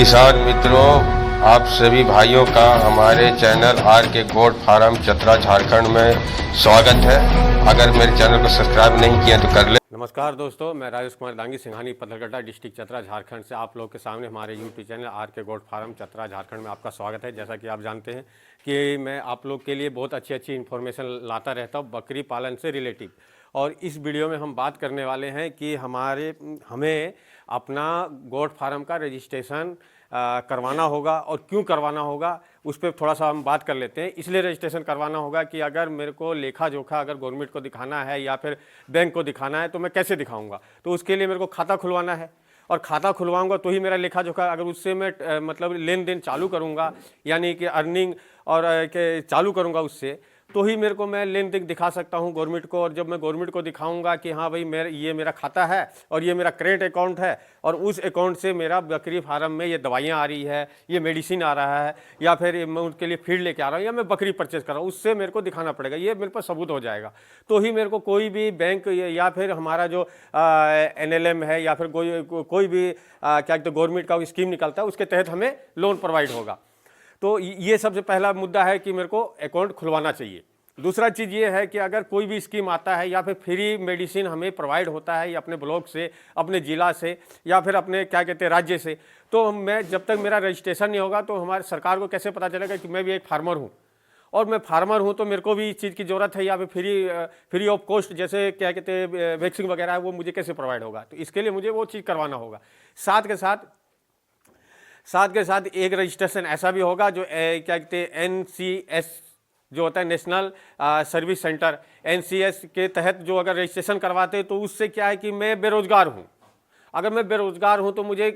किसान मित्रों, आप सभी भाइयों का हमारे चैनल आर के गोट फार्म चतरा झारखंड में स्वागत है। अगर मेरे चैनल को सब्सक्राइब नहीं किया तो कर ले। नमस्कार दोस्तों, मैं राजेश कुमार दांगी सिंघानी पत्थरगड्ढा डिस्ट्रिक्ट चतरा झारखंड से आप लोग के सामने हमारे यूट्यूब चैनल आर के गोट फार्म चतरा झारखंड में आपका स्वागत है। जैसा कि आप जानते हैं कि मैं आप लोग के लिए बहुत अच्छी इन्फॉर्मेशन लाता रहता हूँ बकरी पालन से रिलेटिव। और इस वीडियो में हम बात करने वाले हैं कि हमें अपना गोट फार्म का रजिस्ट्रेशन करवाना होगा और क्यों करवाना होगा उस पर थोड़ा सा हम बात कर लेते हैं। इसलिए रजिस्ट्रेशन करवाना होगा कि अगर मेरे को लेखा जोखा अगर गवर्नमेंट को दिखाना है या फिर बैंक को दिखाना है तो मैं कैसे दिखाऊंगा। तो उसके लिए मेरे को खाता खुलवाना है और खाता खुलवाऊंगा तो ही मेरा लेखा जोखा, अगर उससे मैं मतलब लेन देन चालू करूंगा यानी कि अर्निंग और के चालू करूंगा उससे, तो ही मेरे को मैं लेन देन दिखा सकता हूं गवर्नमेंट को। और जब मैं गवर्नमेंट को दिखाऊंगा कि हाँ भाई ये मेरा खाता है और ये मेरा क्रेडिट अकाउंट है और उस अकाउंट से मेरा बकरी फार्म में ये दवाइयाँ आ रही है, ये मेडिसिन आ रहा है, या फिर मैं उनके लिए फीड लेके आ रहा हूँ या मैं बकरी परचेज कर रहा हूँ, उससे मेरे को दिखाना पड़ेगा, ये मेरे पास सबूत हो जाएगा। तो ही मेरे को कोई भी बैंक या फिर हमारा जो NLM है या फिर कोई भी क्या कहते गवर्नमेंट का स्कीम निकलता है उसके तहत हमें लोन प्रोवाइड होगा। तो ये सबसे पहला मुद्दा है कि मेरे को अकाउंट खुलवाना चाहिए। दूसरा चीज़ ये है कि अगर कोई भी स्कीम आता है या फिर फ्री मेडिसिन हमें प्रोवाइड होता है या अपने ब्लॉक से, अपने ज़िला से या फिर अपने क्या कहते हैं राज्य से, तो मैं जब तक मेरा रजिस्ट्रेशन नहीं होगा तो हमारे सरकार को कैसे पता चलेगा कि मैं भी एक फार्मर हूँ और मैं फार्मर हूँ तो मेरे को भी इस चीज़ की ज़रूरत है या फिर फ्री ऑफ कॉस्ट जैसे क्या कहते हैं वैक्सीन वगैरह है वो मुझे कैसे प्रोवाइड होगा। तो इसके लिए मुझे वो चीज़ करवाना होगा। साथ के साथ एक रजिस्ट्रेशन ऐसा भी होगा जो क्या कहते हैं NCS जो होता है नेशनल सर्विस सेंटर, NCS के तहत जो अगर रजिस्ट्रेशन करवाते हैं तो उससे क्या है कि मैं बेरोज़गार हूँ। अगर मैं बेरोज़गार हूँ तो मुझे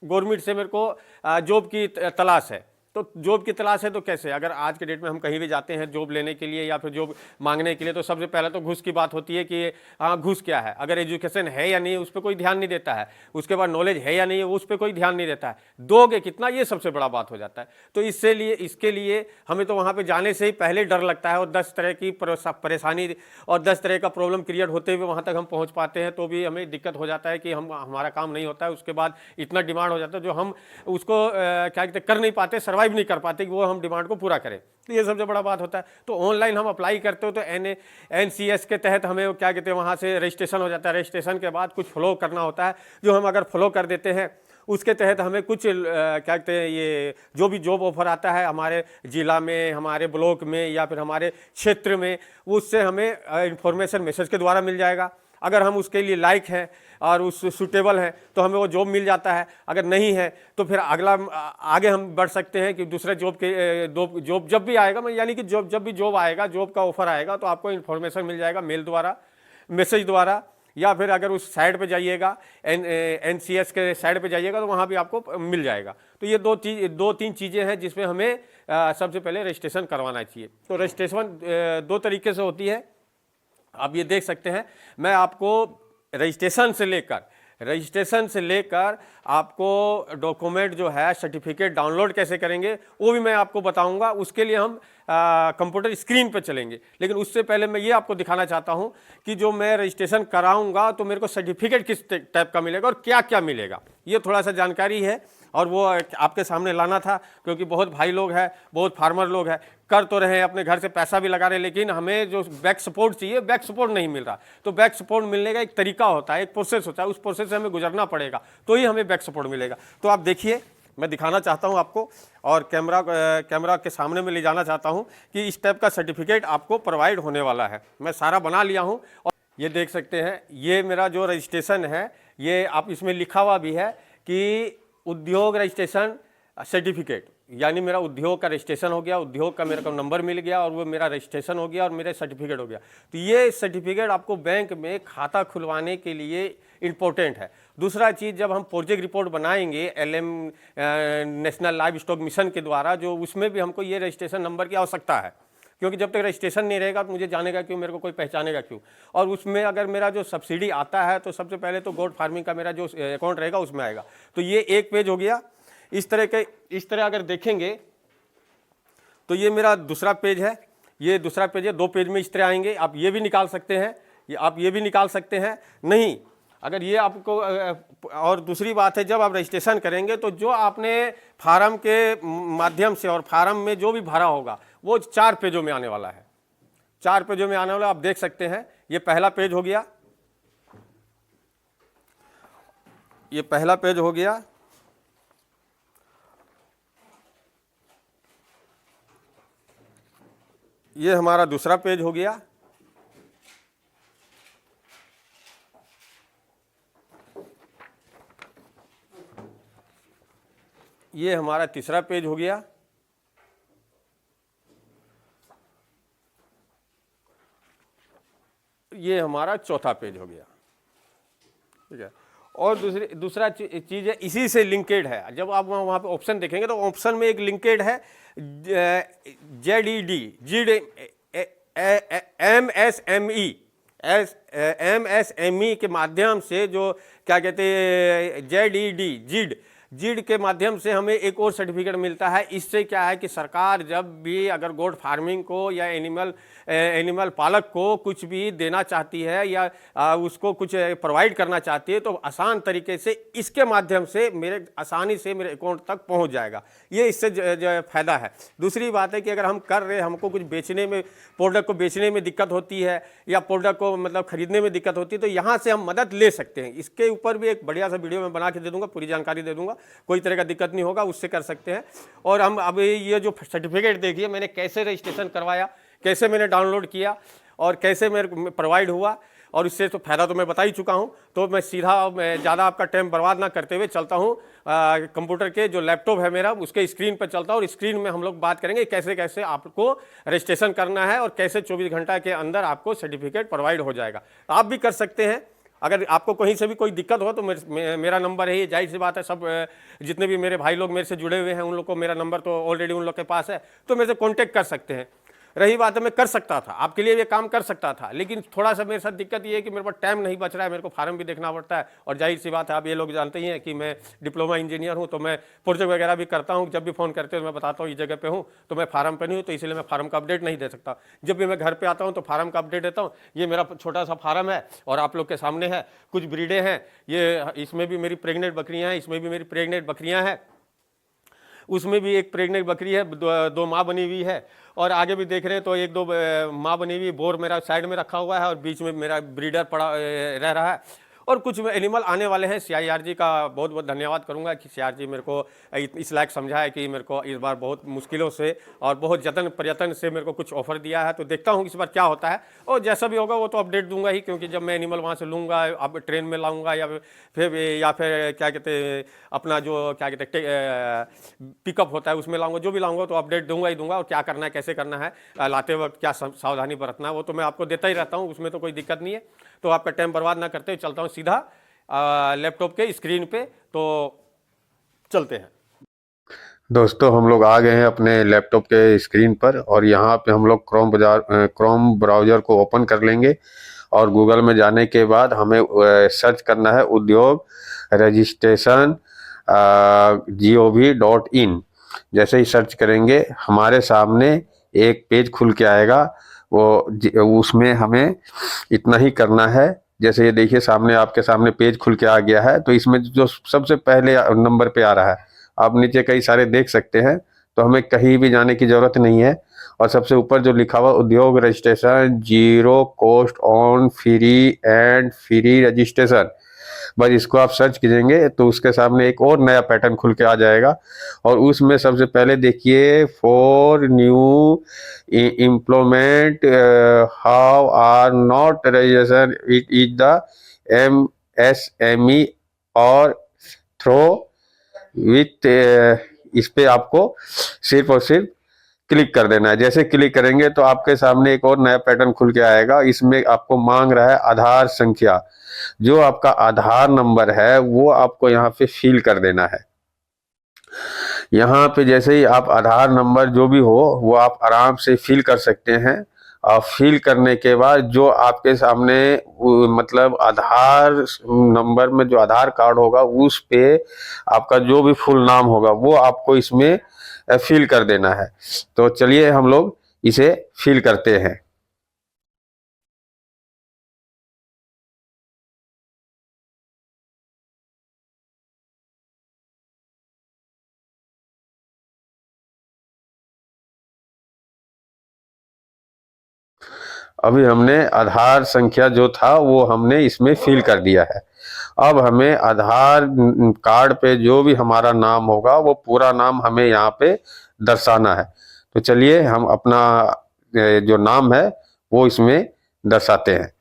गवर्नमेंट से मेरे को जॉब की तलाश है। तो जॉब की तलाश है तो कैसे, अगर आज के डेट में हम कहीं भी जाते हैं जॉब लेने के लिए या फिर जॉब मांगने के लिए तो सबसे पहले तो घूस की बात होती है कि हाँ घूस क्या है, अगर एजुकेशन है या नहीं उस पर कोई ध्यान नहीं देता है, उसके बाद नॉलेज है या नहीं उस पर कोई ध्यान नहीं देता है, दोगे कितना ये सबसे बड़ा बात हो जाता है। तो इसके लिए हमें तो वहाँ पर जाने से ही पहले डर लगता है और 10 तरह की परेशानी और 10 तरह का प्रॉब्लम क्रिएट होते हुए वहाँ तक हम पहुँच पाते हैं तो भी हमें दिक्कत हो जाता है कि हमारा काम नहीं होता है। उसके बाद इतना डिमांड हो जाता है जो हम उसको क्या कहते कर नहीं पाते, सर्वाइव नहीं कर पाते कि वो हम डिमांड को पूरा करें। तो ये सबसे बड़ा बात होता है। तो ऑनलाइन हम अप्लाई करते हो तो NCS के तहत हमें क्या कहते हैं वहाँ से रजिस्ट्रेशन हो जाता है। रजिस्ट्रेशन के बाद कुछ फॉलो करना होता है, जो हम अगर फॉलो कर देते हैं उसके तहत हमें कुछ क्या कहते हैं ये जो भी जॉब ऑफर आता है हमारे ज़िला में, हमारे ब्लॉक में या फिर हमारे क्षेत्र में, उससे हमें इंफॉर्मेशन मैसेज के द्वारा मिल जाएगा। अगर हम उसके लिए लायक हैं और उस सूटेबल हैं तो हमें वो जॉब मिल जाता है। अगर नहीं है तो फिर आगे हम बढ़ सकते हैं कि दूसरे जॉब जब भी आएगा, यानी कि जब भी जॉब आएगा, जॉब का ऑफर आएगा तो आपको इन्फॉर्मेशन मिल जाएगा मेल द्वारा, मैसेज द्वारा, या फिर अगर उस साइट पे जाइएगा NCS के साइट पे जाइएगा तो वहाँ भी आपको मिल जाएगा। तो ये दो तीन चीज़ें हैं जिसमें हमें सबसे पहले रजिस्ट्रेशन करवाना चाहिए। तो रजिस्ट्रेशन 2 तरीके से होती है, आप ये देख सकते हैं। मैं आपको रजिस्ट्रेशन से लेकर आपको डॉक्यूमेंट जो है सर्टिफिकेट डाउनलोड कैसे करेंगे वो भी मैं आपको बताऊंगा। उसके लिए हम कंप्यूटर स्क्रीन पर चलेंगे, लेकिन उससे पहले मैं ये आपको दिखाना चाहता हूं कि जो मैं रजिस्ट्रेशन कराऊंगा तो मेरे को सर्टिफिकेट किस टाइप का मिलेगा और क्या क्या मिलेगा, ये थोड़ा सा जानकारी है और वो आपके सामने लाना था। क्योंकि बहुत भाई लोग हैं, बहुत फार्मर लोग हैं, कर तो रहे हैं अपने घर से पैसा भी लगा रहे हैं, लेकिन हमें जो बैक सपोर्ट चाहिए बैक सपोर्ट नहीं मिल रहा। तो बैक सपोर्ट मिलने का एक तरीका होता है, एक प्रोसेस होता है, उस प्रोसेस से हमें गुजरना पड़ेगा तो ही हमें बैक सपोर्ट मिलेगा। तो आप देखिए, मैं दिखाना चाहता हूं आपको और कैमरा के सामने में ले जाना चाहता हूं कि इस टाइप का सर्टिफिकेट आपको प्रोवाइड होने वाला है। मैं सारा बना लिया हूं और ये देख सकते हैं, ये मेरा जो रजिस्ट्रेशन है, ये आप इसमें लिखा हुआ भी है कि उद्योग रजिस्ट्रेशन सर्टिफिकेट, यानी मेरा उद्योग का रजिस्ट्रेशन हो गया, उद्योग का मेरे को नंबर मिल गया और वो मेरा रजिस्ट्रेशन हो गया और मेरा सर्टिफिकेट हो गया। तो ये सर्टिफिकेट आपको बैंक में खाता खुलवाने के लिए इम्पोर्टेंट है। दूसरा चीज़, जब हम प्रोजेक्ट रिपोर्ट बनाएंगे LM national live stock mission के द्वारा, जो उसमें भी हमको ये रजिस्ट्रेशन नंबर की आवश्यकता है, क्योंकि जब तक रजिस्ट्रेशन नहीं रहेगा तो मुझे जानेगा क्यों, मेरे को कोई पहचानेगा क्यों। और उसमें अगर मेरा जो सब्सिडी आता है तो सबसे पहले तो गोट फार्मिंग का मेरा जो अकाउंट रहेगा उसमें आएगा। तो ये एक पेज हो गया। इस तरह अगर देखेंगे तो ये मेरा दूसरा पेज है, ये दूसरा पेज है। 2 पेज में इस तरह आएंगे। आप ये भी निकाल सकते हैं, आप ये भी निकाल सकते हैं। नहीं, अगर ये आपको और दूसरी बात है, जब आप रजिस्ट्रेशन करेंगे तो जो आपने फार्म के माध्यम से और फार्म में जो भी भरा होगा वो 4 पेजों में आने वाला है। 4 पेजों में आने वाला, आप देख सकते हैं। ये पहला पेज हो गया, ये पहला पेज हो गया। ये हमारा दूसरा पेज हो गया। ये हमारा तीसरा पेज हो गया। ये हमारा चौथा पेज हो गया। ठीक है। और दूसरा चीज़ है, इसी से लिंकेड है। जब आप वहाँ पे ऑप्शन देखेंगे तो ऑप्शन में एक लिंकेड है ZED, MSME के माध्यम से, जो क्या कहते हैं ZED, जीड के माध्यम से हमें एक और सर्टिफिकेट मिलता है। इससे क्या है कि सरकार जब भी अगर गोट फार्मिंग को या एनिमल पालक को कुछ भी देना चाहती है या उसको कुछ प्रोवाइड करना चाहती है तो आसान तरीके से इसके माध्यम से आसानी से मेरे अकाउंट तक पहुंच जाएगा। ये इससे फ़ायदा है। दूसरी बात है कि अगर हम कर रहे, हमको कुछ बेचने में, प्रोडक्ट को बेचने में दिक्कत होती है या प्रोडक्ट को मतलब खरीदने में दिक्कत होती है तो यहाँ से हम मदद ले सकते हैं। इसके ऊपर भी एक बढ़िया सा वीडियो मैं बना के दे दूँगा, पूरी जानकारी दे दूँगा, कोई तरह का दिक्कत नहीं होगा, उससे कर सकते हैं। और हम अब ये जो सर्टिफिकेट देखिए, मैंने कैसे रजिस्ट्रेशन करवाया, कैसे मैंने डाउनलोड किया और कैसे मेरे प्रोवाइड हुआ, और इससे तो फ़ायदा तो मैं बता ही चुका हूं। तो मैं सीधा, मैं ज़्यादा आपका टाइम बर्बाद ना करते हुए चलता हूं कंप्यूटर के, जो लैपटॉप है मेरा, उसके स्क्रीन पर चलता हूं और स्क्रीन में हम लोग बात करेंगे कैसे कैसे आपको रजिस्ट्रेशन करना है और कैसे 24 घंटा के अंदर आपको सर्टिफिकेट प्रोवाइड हो जाएगा। आप भी कर सकते हैं। अगर आपको कहीं से भी कोई दिक्कत हो तो मेरा नंबर है, ये जाहिर सी बात है, सब जितने भी मेरे भाई लोग मेरे से जुड़े हुए हैं उन लोग को मेरा नंबर तो ऑलरेडी उन लोग के पास है, तो मेरे से कांटेक्ट कर सकते हैं। रही बात है, मैं कर सकता था, आपके लिए ये काम कर सकता था, लेकिन थोड़ा सा मेरे साथ दिक्कत ये है कि मेरे पास टाइम नहीं बच रहा है, मेरे को फार्म भी देखना पड़ता है। और जाहिर सी बात है, आप ये लोग जानते ही हैं कि मैं डिप्लोमा इंजीनियर हूं, तो मैं प्रोजेक्ट वगैरह भी करता हूं। जब भी फ़ोन करते हो मैं बताता हूँ इस जगह पे हूँ, तो मैं फार्म पे नहीं हूँ, तो इसलिए मैं फार्म का अपडेट नहीं दे सकता। जब भी मैं घर पर आता हूँ तो फार्म का अपडेट देता हूँ। ये मेरा छोटा सा फार्म है और आप लोग के सामने है। कुछ ब्रीडें हैं, ये इसमें भी मेरी प्रेग्नेंट बकरियाँ हैं, इसमें भी मेरी प्रेग्नेंट बकरियाँ हैं, उसमें भी एक प्रेग्नेंट बकरी है, 2 माँ बनी हुई है, और आगे भी देख रहे हैं तो 1-2 माँ बनी हुई। बोर मेरा साइड में रखा हुआ है और बीच में मेरा ब्रीडर पड़ा रह रहा है। और कुछ एनिमल आने वाले हैं। CIR जी का बहुत बहुत धन्यवाद करूंगा कि CIR जी मेरे को इस लायक समझा है कि मेरे को इस बार बहुत मुश्किलों से और बहुत जतन प्रयत्न से मेरे को कुछ ऑफर दिया है। तो देखता हूं इस बार क्या होता है, और जैसा भी होगा वो तो अपडेट दूंगा ही, क्योंकि जब मैं एनिमल वहां से लूँगा, अब ट्रेन में लाऊंगा या फिर क्या कहते हैं अपना जो क्या कहते हैं पिकअप होता है उसमें लाऊंगा, जो भी लाऊंगा तो अपडेट दूंगा ही दूंगा। और क्या करना है, कैसे करना है, लाते वक्त क्या सावधानी बरतना है, वो तो मैं आपको देता ही रहता हूँ, उसमें तो कोई दिक्कत नहीं है। तो आपका टाइम बर्बाद ना करते हुए चलता हूँ सीधा लैपटॉप के स्क्रीन पे, तो चलते हैं। दोस्तों, हम लोग आ गए हैं अपने लैपटॉप के स्क्रीन पर, और यहाँ पे हम लोग क्रोम ब्राउज़र को ओपन कर लेंगे। और गूगल में जाने के बाद हमें सर्च करना है उद्योग रजिस्ट्रेशन gov.in। जैसे ही सर्च करेंगे हमारे सामने एक पेज खुल के आएगा। उसमें हमें इतना ही करना है। जैसे ये देखिए सामने, आपके सामने पेज खुल के आ गया है। तो इसमें जो सबसे पहले नंबर पे आ रहा है, आप नीचे कई सारे देख सकते हैं, तो हमें कहीं भी जाने की ज़रूरत नहीं है। और सबसे ऊपर जो लिखा हुआ उद्योग registration 0 cost on free registration, बस इसको आप सर्च कीजिएंगे तो उसके सामने एक और नया पैटर्न खुल के आ जाएगा। और उसमें सबसे पहले देखिए, for new employment how are not registration it is the MSME और थ्रो विथ, इस पे आपको सिर्फ और सिर्फ क्लिक कर देना है। जैसे क्लिक करेंगे तो आपके सामने एक और नया पैटर्न खुल के आएगा। इसमें आपको मांग रहा है आधार संख्या। जो आपका आधार नंबर है वो आपको यहाँ पे फिल कर देना है। यहाँ पे जैसे ही आप आधार नंबर जो भी हो वो आप आराम से फिल कर सकते हैं। और फिल करने के बाद जो आपके सामने मतलब आधार नंबर में जो आधार कार्ड होगा उस पे आपका जो भी फुल नाम होगा वो आपको इसमें फिल कर देना है। तो चलिए हम लोग इसे फिल करते हैं। अभी हमने आधार संख्या जो था वो हमने इसमें फिल कर दिया है। अब हमें आधार कार्ड पे जो भी हमारा नाम होगा वो पूरा नाम हमें यहाँ पे दर्शाना है। तो चलिए हम अपना जो नाम है वो इसमें दर्शाते हैं।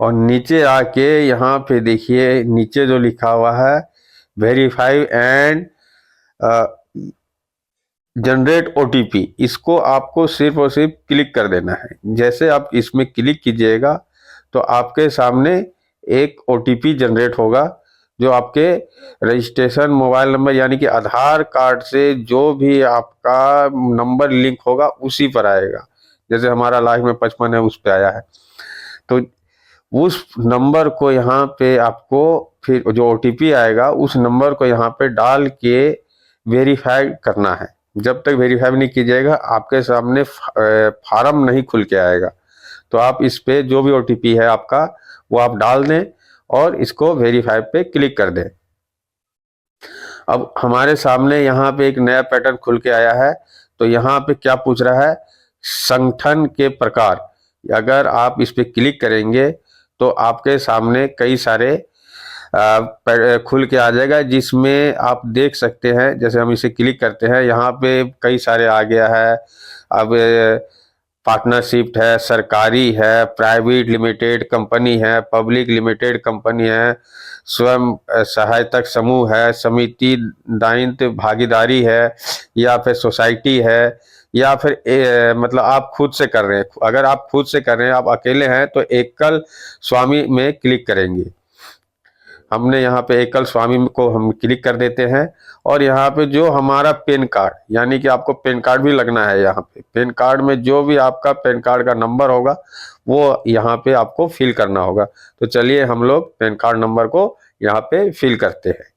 और नीचे आके यहाँ पे देखिए नीचे जो लिखा हुआ है वेरीफाई एंड जनरेट ओटीपी, इसको आपको सिर्फ और सिर्फ क्लिक कर देना है। जैसे आप इसमें क्लिक कीजिएगा तो आपके सामने एक ओटीपी जनरेट होगा जो आपके रजिस्ट्रेशन मोबाइल नंबर यानी कि आधार कार्ड से जो भी आपका नंबर लिंक होगा उसी पर आएगा। जैसे हमारा लाइफ में 55 है उस पर आया है, तो उस नंबर को यहाँ पे आपको फिर जो ओटीपी आएगा उस नंबर को यहाँ पे डाल के वेरीफाई करना है। जब तक वेरीफाई नहीं कीजिएगा आपके सामने फार्म नहीं खुल के आएगा। तो आप इस पे जो भी ओटीपी है आपका वो आप डाल दें और इसको वेरीफाई पे क्लिक कर दें। अब हमारे सामने यहाँ पे एक नया पैटर्न खुल के आया है। तो यहाँ पे क्या पूछ रहा है, संगठन के प्रकार। अगर आप इस पे क्लिक करेंगे तो आपके सामने कई सारे खुल के आ जाएगा, जिसमें आप देख सकते हैं। जैसे हम इसे क्लिक करते हैं यहाँ पे कई सारे आ गया है। अब पार्टनरशिप है, सरकारी है, प्राइवेट लिमिटेड कंपनी है, पब्लिक लिमिटेड कंपनी है, स्वयं सहायता समूह है, समिति दायित्व भागीदारी है, या फिर सोसाइटी है, या फिर मतलब आप खुद से कर रहे हैं। अगर आप खुद से कर रहे हैं, आप अकेले हैं तो एकल स्वामी में क्लिक करेंगे। हमने यहाँ पे एकल स्वामी को हम क्लिक कर देते हैं और यहाँ पे जो हमारा पैन कार्ड यानी कि आपको पैन कार्ड भी लगना है। यहाँ पे पैन कार्ड में जो भी आपका पैन कार्ड का नंबर होगा वो यहाँ पे आपको फिल करना होगा। तो चलिए हम लोग पैन कार्ड नंबर को यहाँ पे फिल करते हैं।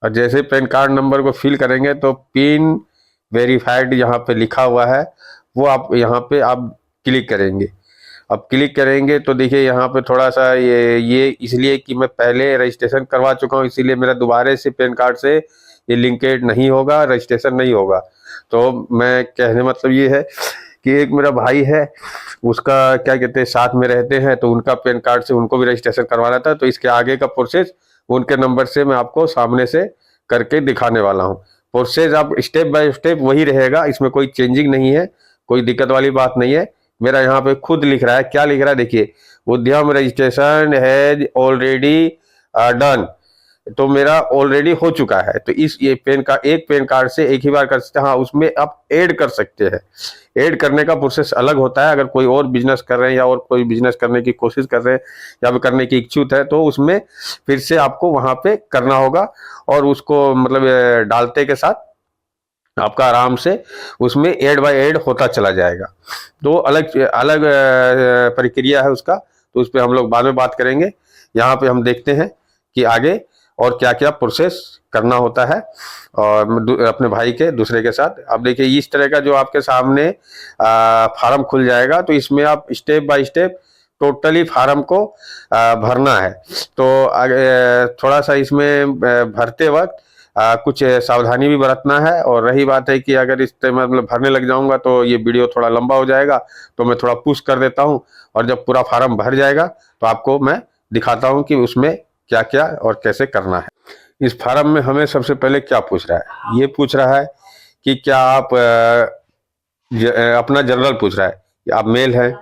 और जैसे पैन कार्ड नंबर को फिल करेंगे तो पिन वेरीफाइड यहाँ पे लिखा हुआ है वो आप यहाँ पे आप क्लिक करेंगे। अब क्लिक करेंगे तो देखिए यहाँ पे थोड़ा सा ये इसलिए कि मैं पहले रजिस्ट्रेशन करवा चुका हूँ, इसीलिए मेरा दोबारा से पैन कार्ड से ये लिंकेड नहीं होगा, रजिस्ट्रेशन नहीं होगा। तो मैं कहने मतलब ये है कि एक मेरा भाई है, उसका क्या कहते हैं साथ में रहते हैं, तो उनका पैन कार्ड से उनको भी रजिस्ट्रेशन करवाना था। तो इसके आगे का प्रोसेस उनके नंबर से मैं आपको सामने से करके दिखाने वाला हूँ। प्रोसेस आप स्टेप बाय स्टेप वही रहेगा, इसमें कोई चेंजिंग नहीं है, कोई दिक्कत वाली बात नहीं है। मेरा यहाँ पे खुद लिख रहा है, क्या लिख रहा है देखिए, उद्यम रजिस्ट्रेशन हैज ऑलरेडी डन। तो मेरा ऑलरेडी हो चुका है। तो इस ये पैन कार्ड एक पैन कार्ड से एक ही बार कर सकते हैं। हाँ, उसमें आप ऐड कर सकते हैं। ऐड करने का प्रोसेस अलग होता है। अगर कोई और बिजनेस कर रहे हैं या और कोई बिजनेस करने की कोशिश कर रहे हैं या फिर करने की इच्छुक है तो उसमें फिर से आपको वहां पे करना होगा और उसको मतलब डालते के साथ आपका आराम से उसमें ऐड बाय ऐड होता चला जाएगा। तो अलग अलग प्रक्रिया है उसका, तो उस पर हम लोग बाद में बात करेंगे। यहाँ पे हम देखते हैं कि आगे और क्या क्या प्रोसेस करना होता है और अपने भाई के दूसरे के साथ। अब देखिए इस तरह का जो आपके सामने फार्म खुल जाएगा, तो इसमें आप step by step totally form को भरना है। तो थोड़ा सा इसमें भरते वक्त कुछ सावधानी भी बरतना है। और रही बात है कि अगर इस टाइम मतलब भरने लग जाऊंगा तो ये वीडियो थोड़ा लंबा हो जाएगा, तो मैं थोड़ा पुश कर देता हूं और जब पूरा फार्म भर जाएगा तो आपको मैं दिखाता हूं कि उसमें क्या क्या और कैसे करना है। इस फार्म में हमें सबसे पहले क्या पूछ रहा है, ये पूछ रहा है कि क्या आप अपना जनरल पूछ रहा है कि आप मेल हैं,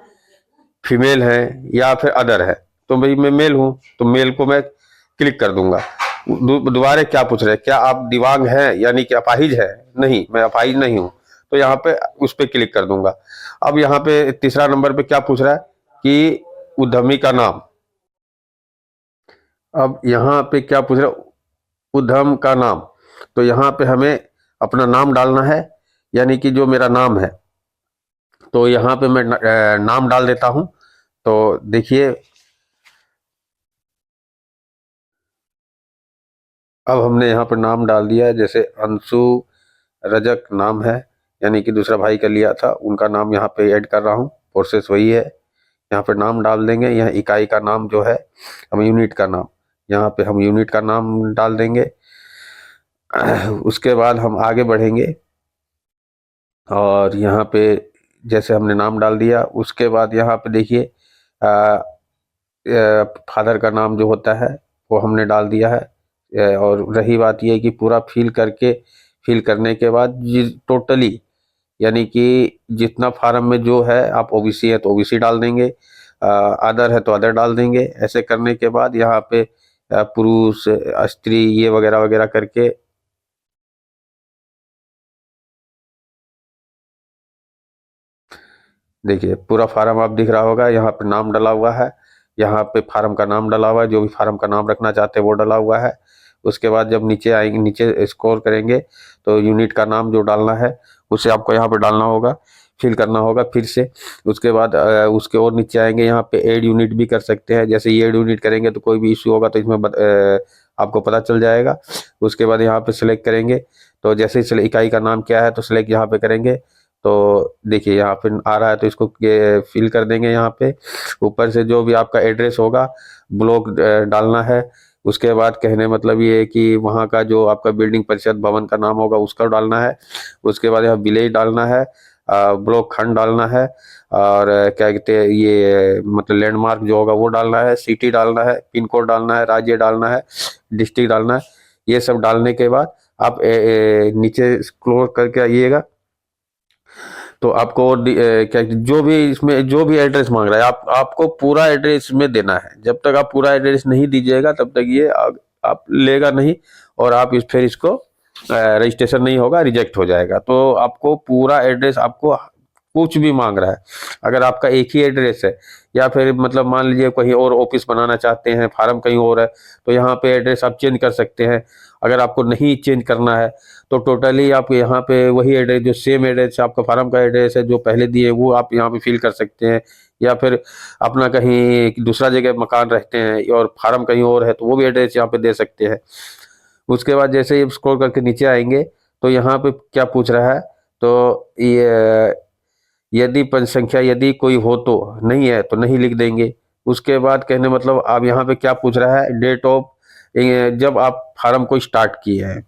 फीमेल हैं या फिर अदर है। तो भाई मैं मेल हूं तो मेल को मैं क्लिक कर दूंगा। दोबारा क्या पूछ रहे हैं, क्या आप दिव्यांग हैं यानी कि अपाहिज है। नहीं, मैं अपाहिज नहीं हूं, तो यहाँ पे उस पर क्लिक कर दूंगा। अब यहाँ पे तीसरा नंबर पे क्या पूछ रहा है कि उद्यमी का नाम। अब यहाँ पे क्या पूछ रहा है, उद्यम का नाम। तो यहाँ पे हमें अपना नाम डालना है, यानी कि जो मेरा नाम है। तो यहाँ पे मैं नाम डाल देता हूँ। तो देखिए अब हमने यहाँ पर नाम डाल दिया है, जैसे अंशु रजक नाम है, यानी कि दूसरा भाई का लिया था उनका नाम यहाँ पे ऐड कर रहा हूँ। प्रोसेस वही है, यहाँ पे नाम डाल देंगे। यहाँ इकाई का नाम जो है हम यूनिट का नाम, यहाँ पे हम यूनिट का नाम डाल देंगे। उसके बाद हम आगे बढ़ेंगे और यहाँ पे जैसे हमने नाम डाल दिया, उसके बाद यहाँ पे देखिए फादर का नाम जो होता है वो हमने डाल दिया है। और रही बात ये कि पूरा फिल करने के बाद टोटली, यानी कि जितना फार्म में जो है, आप ओबीसी है तो ओबीसी डाल देंगे, अदर है तो अदर डाल देंगे। ऐसे करने के बाद यहाँ पे पुरुष स्त्री ये वगैरह वगैरह करके देखिए पूरा फार्म आप दिख रहा होगा। यहाँ पे नाम डला हुआ है, यहाँ पे फार्म का नाम डला हुआ है, जो भी फार्म का नाम रखना चाहते हैं वो डला हुआ है। उसके बाद जब नीचे आएंगे, नीचे स्क्रॉल करेंगे तो यूनिट का नाम जो डालना है उसे आपको यहाँ पे डालना होगा, फिल करना होगा फिर से। उसके बाद उसके और नीचे आएंगे, यहाँ पे ऐड यूनिट भी कर सकते हैं। जैसे ये ऐड यूनिट करेंगे तो कोई भी इश्यू होगा तो इसमें आपको पता चल जाएगा। उसके बाद यहाँ पे सिलेक्ट करेंगे, तो जैसे ही इकाई का नाम क्या है तो सिलेक्ट यहाँ पे करेंगे। तो देखिए यहाँ पे आ रहा है तो इसको फिल कर देंगे। यहाँ पे ऊपर से जो भी आपका एड्रेस होगा ब्लॉक डालना है। उसके बाद कहने मतलब ये है कि वहाँ का जो आपका बिल्डिंग परिषद भवन का नाम होगा उसका डालना है। उसके बाद यहाँ विलेज डालना है, ब्लॉक खंड डालना है, और क्या कहते हैं ये मतलब लैंडमार्क जो होगा वो डालना है, सिटी डालना है, पिन कोड डालना है, राज्य डालना है, डिस्ट्रिक्ट डालना है। ये सब डालने के बाद आप नीचे स्क्रॉल करके आइएगा तो आपको क्या जो भी इसमें जो भी एड्रेस मांग रहा है आपको पूरा एड्रेस में देना है। जब तक आप पूरा एड्रेस नहीं दीजिएगा तब तक ये आप लेगा नहीं, और आप फिर इसको रजिस्ट्रेशन नहीं होगा, रिजेक्ट हो जाएगा। तो आपको पूरा एड्रेस, आपको कुछ भी मांग रहा है, अगर आपका एक ही एड्रेस है या फिर मतलब मान लीजिए कहीं और ऑफिस बनाना चाहते हैं, फार्म कहीं और है, तो यहाँ पे एड्रेस आप चेंज कर सकते हैं। अगर आपको नहीं चेंज करना है तो टोटली आप यहाँ पे वही एड्रेस, जो सेम एड्रेस आपका फार्म का एड्रेस है जो पहले दिए वो आप यहाँ पे फिल कर सकते हैं। या फिर अपना कहीं दूसरा जगह मकान रहते हैं और फार्म कहीं और है तो वो भी एड्रेस यहाँ पे दे सकते हैं। उसके बाद जैसे ही स्क्रॉल करके नीचे आएंगे तो यहाँ पे क्या पूछ रहा है, तो ये यदि पंच संख्या यदि कोई हो तो, नहीं है तो नहीं लिख देंगे। उसके बाद कहने मतलब आप यहाँ पे क्या पूछ रहा है, डेट ऑफ जब आप फार्म को स्टार्ट किए हैं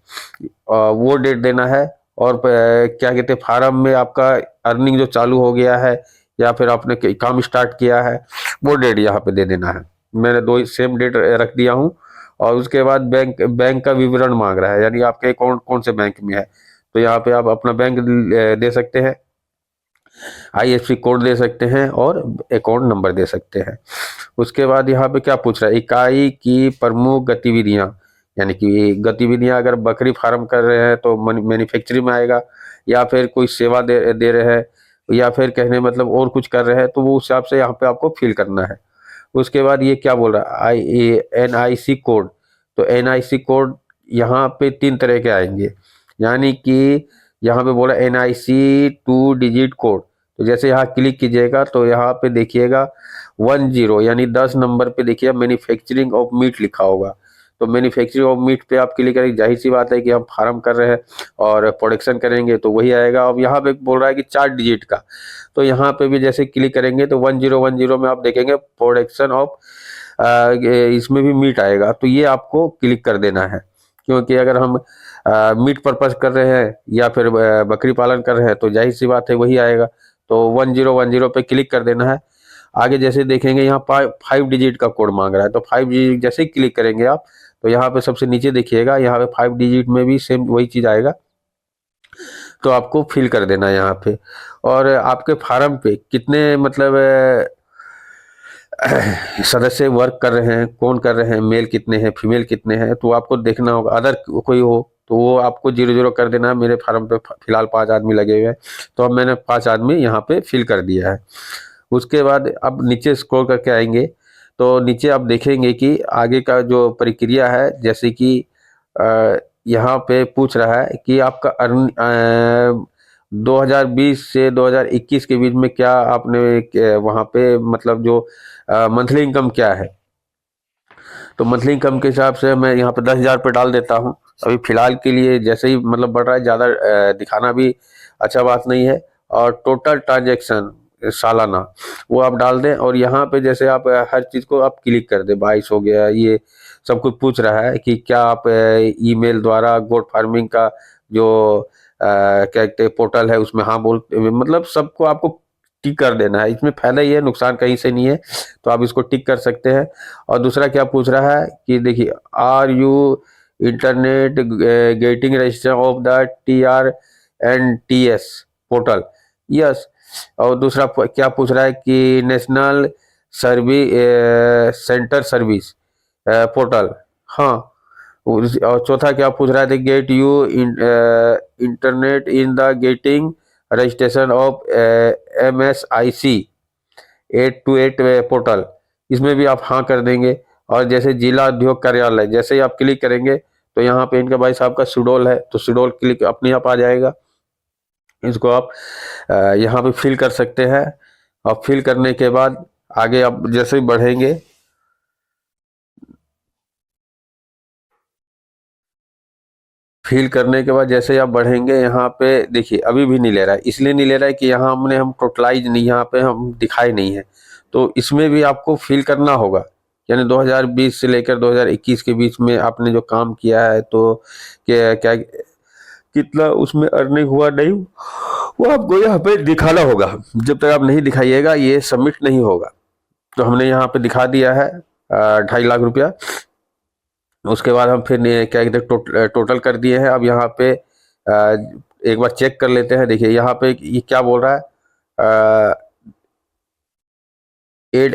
वो डेट देना है। और क्या कहते हैं फार्म में आपका अर्निंग जो चालू हो गया है या फिर आपने काम स्टार्ट किया है वो डेट यहाँ पे दे देना है। मैंने दो सेम डेट रख दिया हूँ। और उसके बाद बैंक का विवरण मांग रहा है, यानी आपके अकाउंट कौन से बैंक में है, तो यहाँ पे आप अपना बैंक दे सकते हैं, आईएफएससी कोड दे सकते हैं और अकाउंट नंबर दे सकते हैं। उसके बाद यहाँ पे क्या पूछ रहा है, इकाई की प्रमुख गतिविधियां, यानी कि गतिविधियां अगर बकरी फार्म कर रहे हैं तो मैन्युफैक्चरिंग में आएगा, या फिर कोई सेवा दे रहे हैं, या फिर कहने मतलब और कुछ कर रहे हैं तो वो उस हिसाब से यहाँ पे आपको फिल करना है। उसके बाद ये क्या बोल रहा है, NIC कोड, तो NIC कोड यहाँ पे 3 तरह के आएंगे, यानी कि यहाँ पे बोला NIC 2 डिजिट कोड। तो जैसे यहाँ क्लिक कीजिएगा तो यहाँ पे देखिएगा 10 यानी 10 नंबर पे देखिए मैन्युफैक्चरिंग ऑफ मीट लिखा होगा। तो मैन्युफैक्चरिंग ऑफ मीट पे आप क्लिक करेंगे, जाहिर सी बात है कि हम फार्म कर रहे हैं और प्रोडक्शन करेंगे तो वही आएगा। अब यहाँ पे बोल रहा है कि 4 डिजिट का, तो यहाँ पे भी जैसे क्लिक करेंगे तो 1010 में आप देखेंगे प्रोडक्शन ऑफ, इसमें भी मीट आएगा, तो ये आपको क्लिक कर देना है। क्योंकि अगर हम मीट पर्पज कर रहे हैं या फिर बकरी पालन कर रहे हैं तो जाहिर सी बात है वही आएगा। तो 1010 पे क्लिक कर देना है। आगे जैसे देखेंगे यहाँ 5 डिजिट का कोड मांग रहा है, तो 5 डिजिट जैसे ही क्लिक करेंगे आप तो यहाँ पे सबसे नीचे देखिएगा, यहाँ पे 5 डिजिट में भी सेम वही चीज आएगा, तो आपको फिल कर देना है यहाँ पे। और आपके फार्म पे कितने मतलब सदस्य वर्क कर रहे हैं, कौन कर रहे हैं, मेल कितने हैं, फीमेल कितने हैं, तो आपको देखना होगा। अदर कोई हो तो वो आपको 00 कर देना है। मेरे फार्म पे फिलहाल 5 आदमी लगे हुए हैं, तो अब मैंने 5 आदमी यहाँ पे फिल कर दिया है। उसके बाद अब नीचे स्क्रॉल करके आएंगे तो नीचे आप देखेंगे कि आगे का जो प्रक्रिया है, जैसे कि यहाँ पे पूछ रहा है कि आपका 2020 से 2021 के बीच में क्या आपने वहाँ पे मतलब जो मंथली इनकम क्या है। तो मंथली इनकम के हिसाब से मैं यहाँ पे 10,000 पे डाल देता हूँ अभी फिलहाल के लिए। जैसे ही मतलब बढ़ रहा है, ज़्यादा दिखाना भी अच्छा बात नहीं है। और टोटल ट्रांजेक्शन सालाना वो आप डाल दें, और यहाँ पे जैसे आप हर चीज़ को आप क्लिक कर दें। 22 हो गया, ये सब कुछ पूछ रहा है कि क्या आप ईमेल द्वारा गोट फार्मिंग का जो क्या कहते हैं पोर्टल है उसमें हाँ बोल, मतलब सबको आपको टिक कर देना है। इसमें फायदा ये है, नुकसान कहीं से नहीं है, तो आप इसको टिक कर सकते हैं। और दूसरा क्या पूछ रहा है कि देखिए, are you internet getting register of the TRNTS portal, yes. और दूसरा क्या पूछ रहा है कि national service centre service portal, हाँ। और चौथा क्या पूछ रहा है, get you internet in the getting registration of MSIC 828 portal, इसमें भी आप हाँ कर देंगे। और जैसे जिला उद्योग कार्यालय, जैसे ही आप क्लिक करेंगे तो यहाँ पे इनका भाई साहब का शेड्यूल है, तो शेड्यूल क्लिक अपने आप आ जाएगा। इसको आप यहाँ पे फिल कर सकते हैं। और फिल करने के बाद आगे आप जैसे ही बढ़ेंगे, फिल करने के बाद जैसे आप बढ़ेंगे यहाँ पे देखिए अभी भी नहीं ले रहा है। इसलिए नहीं ले रहा है कि यहाँ हम टोटलाइज नहीं, यहाँ पे हम दिखाए नहीं है। तो इसमें भी आपको फिल करना होगा, यानी 2020 से लेकर 2021 के बीच में आपने जो काम किया है, तो क्या क्या कितना उसमें अर्निंग हुआ नहीं, वो आपको यहाँ पे दिखाना होगा। जब तक आप नहीं दिखाइएगा ये सबमिट नहीं होगा। तो हमने यहाँ पे दिखा दिया है 2.5 लाख रुपया। उसके बाद हम फिर क्या कहते हैं टोटल कर दिए हैं। अब यहाँ पे एक बार चेक कर लेते हैं। देखिए यहाँ पे ये क्या बोल रहा है, एड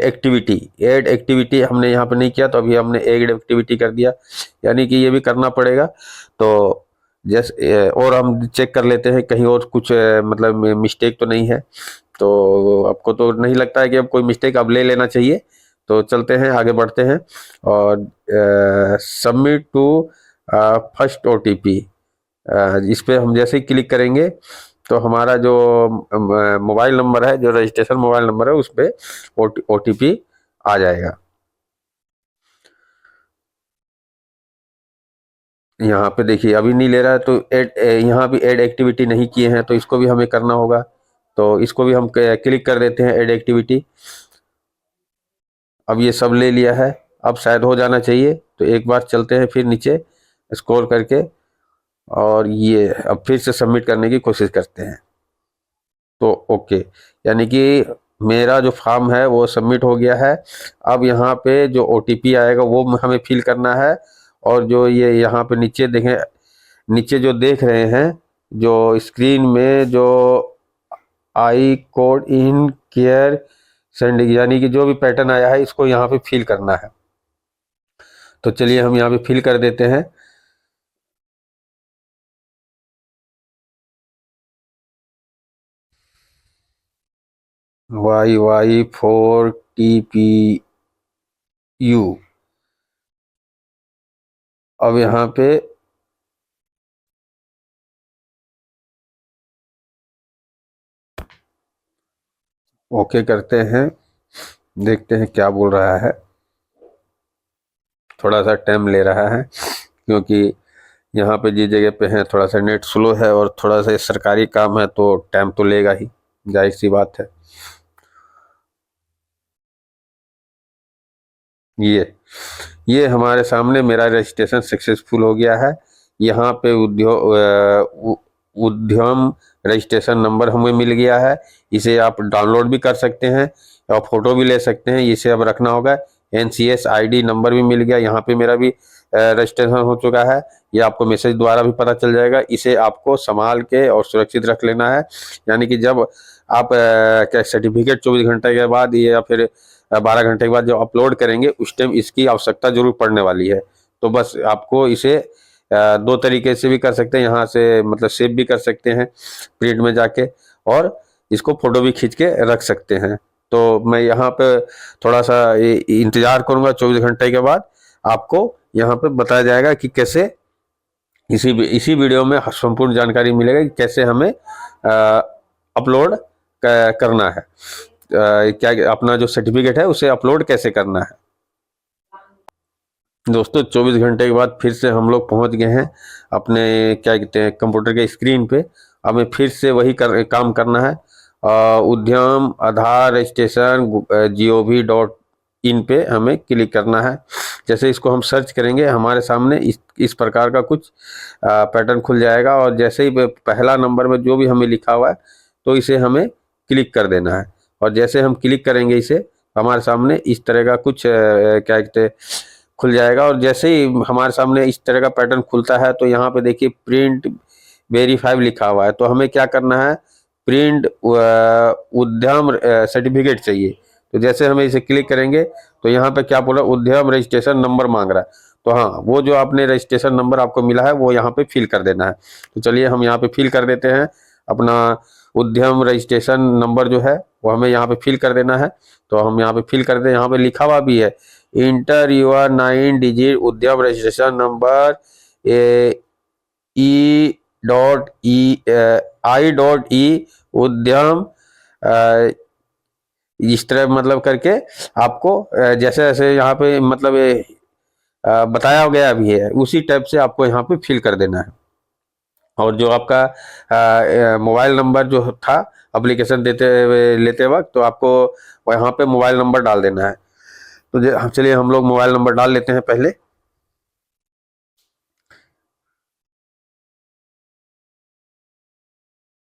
एक्टिविटी हमने यहाँ पे नहीं किया, तो अभी हमने एड एक्टिविटी कर दिया, यानी कि ये भी करना पड़ेगा। तो जैसे और हम चेक कर लेते हैं कहीं और कुछ मतलब मिस्टेक तो नहीं है। तो आपको तो नहीं लगता है कि अब कोई मिस्टेक अब ले लेना चाहिए। तो चलते हैं, आगे बढ़ते हैं। और सबमिट टू फर्स्ट OTP, इस पर हम जैसे ही क्लिक करेंगे तो हमारा जो मोबाइल नंबर है, जो रजिस्ट्रेशन मोबाइल नंबर है, उस पर OTP आ जाएगा। यहाँ पे देखिए अभी नहीं ले रहा है, तो यहाँ भी एड एक्टिविटी नहीं किए हैं, तो इसको भी हमें करना होगा। तो इसको भी हम क्लिक कर देते हैं, एड एक्टिविटी। अब ये सब ले लिया है, अब शायद हो जाना चाहिए। तो एक बार चलते हैं फिर नीचे स्क्रॉल करके, और ये अब फिर से सबमिट करने की कोशिश करते हैं। तो ओके, यानी कि मेरा जो फॉर्म है वो सबमिट हो गया है। अब यहाँ पे जो OTP आएगा वो हमें फिल करना है। और जो ये यहाँ पे नीचे देखें, नीचे जो देख रहे हैं, जो स्क्रीन में जो आई कोड इन केयर सेंडिंग, यानी कि जो भी पैटर्न आया है, इसको यहाँ पे फिल करना है। तो चलिए हम यहाँ पे फिल कर देते हैं। YY4TPU। अब यहाँ पे ओके करते हैं, देखते हैं क्या बोल रहा है। थोड़ा सा टाइम ले रहा है, क्योंकि यहाँ पे जिस जगह पे है थोड़ा सा नेट स्लो है, और थोड़ा सा सरकारी काम है, तो टाइम तो लेगा ही, जाहिर सी बात है। ये हमारे सामने मेरा रजिस्ट्रेशन सक्सेसफुल हो गया है। यहाँ पे उद्यम रजिस्ट्रेशन नंबर हमें मिल गया है। इसे आप डाउनलोड भी कर सकते हैं और फोटो भी ले सकते हैं। इसे अब रखना होगा। NCS ID नंबर भी मिल गया। यहाँ पे मेरा भी रजिस्ट्रेशन हो चुका है। ये आपको मैसेज द्वारा भी पता चल जाएगा। इसे आपको संभाल के और सुरक्षित रख लेना है, यानी कि जब आप क्या सर्टिफिकेट 24 घंटे के बाद या फिर 12 घंटे के बाद जो अपलोड करेंगे, उस टाइम इसकी आवश्यकता जरूर पड़ने वाली है। तो बस आपको इसे 2 तरीके से भी कर सकते हैं। यहाँ से मतलब सेव भी कर सकते हैं प्रिंट में जाके, और इसको फोटो भी खींच के रख सकते हैं। तो मैं यहाँ पे थोड़ा सा इंतजार करूँगा, 24 घंटे के बाद आपको यहाँ पे बताया जाएगा कि कैसे इसी वीडियो में संपूर्ण जानकारी मिलेगा कि कैसे हमें अपलोड करना है, क्या अपना जो सर्टिफिकेट है उसे अपलोड कैसे करना है। दोस्तों 24 घंटे के बाद फिर से हम लोग पहुंच गए हैं अपने क्या कहते हैं कंप्यूटर के स्क्रीन पे। हमें फिर से वही काम करना है। उद्यम आधार रजिस्ट्रेशन gov.in पे हमें क्लिक करना है। जैसे इसको हम सर्च करेंगे हमारे सामने इस प्रकार का कुछ पैटर्न खुल जाएगा, और जैसे ही पहला नंबर में जो भी हमें लिखा हुआ है तो इसे हमें क्लिक कर देना है। और जैसे हम क्लिक करेंगे इसे, हमारे सामने इस तरह का कुछ क्या कहते हैं खुल जाएगा। और जैसे ही हमारे सामने इस तरह का पैटर्न खुलता है तो यहाँ पे देखिए प्रिंट वेरीफाई लिखा हुआ है। तो हमें क्या करना है, प्रिंट उद्यम सर्टिफिकेट चाहिए। तो जैसे हमें इसे क्लिक करेंगे तो यहाँ पे क्या बोल रहा है, उद्यम रजिस्ट्रेशन नंबर मांग रहा है। तो हाँ, वो जो आपने रजिस्ट्रेशन नंबर आपको मिला है वो यहाँ पे फिल कर देना है। तो चलिए हम यहाँ पे फिल कर देते हैं अपना उद्यम रजिस्ट्रेशन नंबर जो है वो हमें यहाँ पे फिल कर देना है। तो हम यहाँ पे फिल कर दें, यहाँ पे लिखा हुआ भी है इंटर योर 9 डिजिट उद्यम रजिस्ट्रेशन नंबर I.E उद्यम इस तरह मतलब करके आपको जैसे जैसे यहाँ पे मतलब बताया गया भी है उसी टाइप से आपको यहाँ पे फिल कर देना है। और जो आपका मोबाइल नंबर जो था एप्लीकेशन लेते वक्त, तो आपको यहाँ पे मोबाइल नंबर डाल देना है। तो चलिए हम लोग मोबाइल नंबर डाल लेते हैं पहले।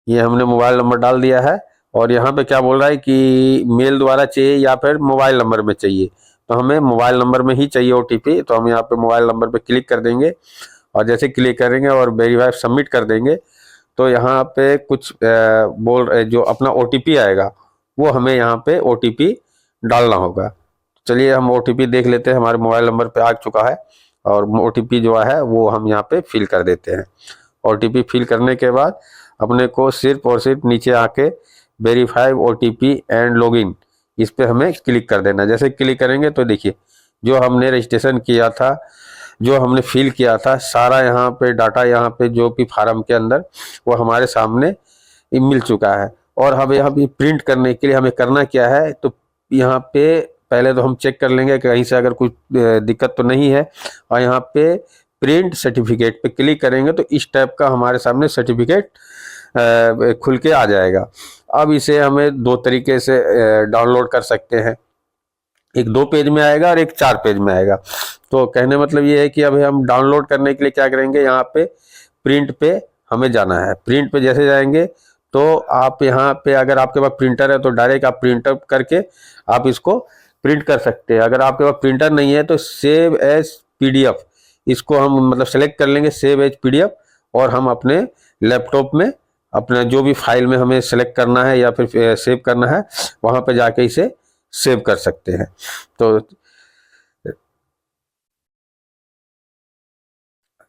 ये हमने मोबाइल नंबर डाल दिया है। और यहाँ पे क्या बोल रहा है कि मेल द्वारा चाहिए या फिर मोबाइल नंबर में चाहिए। तो हमें मोबाइल नंबर में ही चाहिए OTP। तो हम यहाँ पे मोबाइल नंबर पे क्लिक कर देंगे, और जैसे क्लिक करेंगे और वेरीफाई सबमिट कर देंगे तो यहाँ पे कुछ जो अपना OTP आएगा वो हमें यहाँ पे OTP डालना होगा। चलिए हम OTP देख लेते हैं, हमारे मोबाइल नंबर पे आ चुका है और OTP जो है वो हम यहाँ पे फिल कर देते हैं। OTP फिल करने के बाद अपने को सिर्फ और सिर्फ नीचे आके वेरीफाई OTP एंड लॉगिन इस पे हमें क्लिक कर देना। जैसे क्लिक करेंगे तो देखिए जो हमने रजिस्ट्रेशन किया था, जो हमने फिल किया था, सारा यहाँ पे डाटा यहाँ पे जो भी फार्म के अंदर वो हमारे सामने मिल चुका है। और हमें यहाँ पे प्रिंट करने के लिए हमें करना क्या है, तो यहाँ पे पहले तो हम चेक कर लेंगे कहीं से अगर कुछ दिक्कत तो नहीं है। और यहाँ पे प्रिंट सर्टिफिकेट पे क्लिक करेंगे तो इस टाइप का हमारे सामने सर्टिफिकेट खुल के आ जाएगा। अब इसे हमें दो तरीके से डाउनलोड कर सकते हैं, एक 2 पेज में आएगा और एक 4 पेज में आएगा। तो कहने मतलब ये है कि अभी हम डाउनलोड करने के लिए क्या करेंगे, यहाँ पे प्रिंट पे हमें जाना है। प्रिंट पे जैसे जाएंगे तो आप यहाँ पे अगर आपके पास प्रिंटर है तो डायरेक्ट आप प्रिंटर करके आप इसको प्रिंट कर सकते हैं। अगर आपके पास प्रिंटर नहीं है तो सेव एज PDF इसको हम मतलब सेलेक्ट कर लेंगे, सेव एज PDF, और हम अपने लैपटॉप में अपना जो भी फाइल में हमें सेलेक्ट करना है या फिर सेव करना है वहां पे जाके इसे सेव कर सकते हैं। तो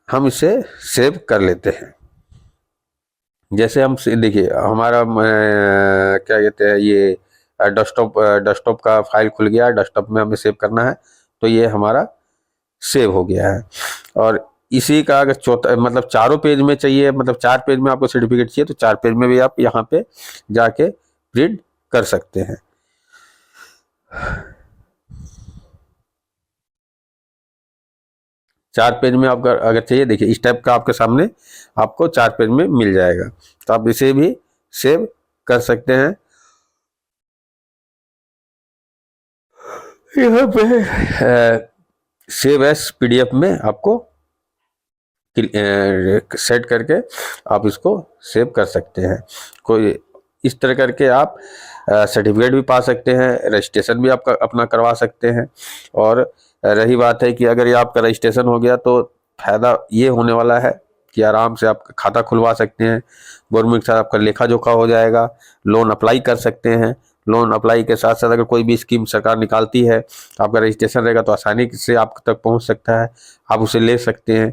हम इसे सेव कर लेते हैं। जैसे हम देखिए हमारा क्या कहते हैं ये डेस्कटॉप का फाइल खुल गया, डेस्कटॉप में हमें सेव करना है तो ये हमारा सेव हो गया है। और इसी का अगर चौथा मतलब चारों पेज में चाहिए, मतलब 4 पेज में आपको सर्टिफिकेट चाहिए तो 4 पेज में भी आप यहाँ पे जाके प्रिंट कर सकते हैं। चार पेज में आपका अगर चाहिए, देखिए इस टाइप का आपके सामने आपको 4 पेज में मिल जाएगा। तो आप इसे भी सेव कर सकते हैं। यहाँ पे सेव एज PDF में आपको सेट करके आप इसको सेव कर सकते हैं। कोई इस तरह करके आप सर्टिफिकेट भी पा सकते हैं, रजिस्ट्रेशन भी आपका अपना करवा सकते हैं। और रही बात है कि अगर ये आपका रजिस्ट्रेशन हो गया तो फायदा ये होने वाला है कि आराम से आप खाता खुलवा सकते हैं, गवर्नमेंट के साथ आपका लेखा जोखा हो जाएगा, लोन अप्लाई कर सकते हैं। लोन अप्लाई के साथ साथ अगर कोई भी स्कीम सरकार निकालती है आपका रजिस्ट्रेशन रहेगा तो आसानी से आप तक पहुंच सकता है, आप उसे ले सकते हैं।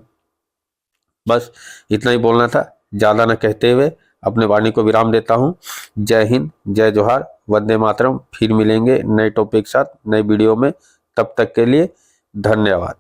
बस इतना ही बोलना था, ज़्यादा न कहते हुए अपने वाणी को विराम देता हूँ। जय हिंद, जय जोहार, वंदे मातरम। फिर मिलेंगे नए टॉपिक के साथ नए वीडियो में, तब तक के लिए धन्यवाद।